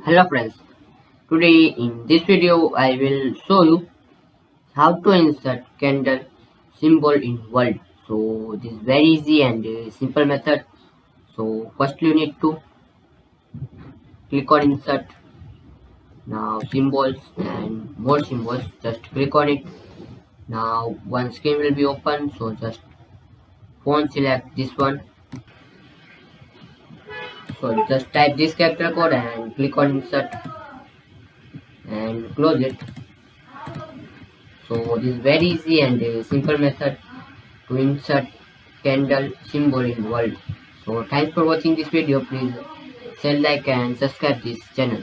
Hello friends, today in this video I will show you how to insert candle symbol in world. So this is very easy and simple method. So first you need to click on insert, now symbols and more symbols, just click on it. Now one screen will be open, so just font select this one. So just type this character code and click on insert and close it. So this is very easy and simple method to insert candle symbol in world. So thanks for watching this video. Please share, like and subscribe this channel.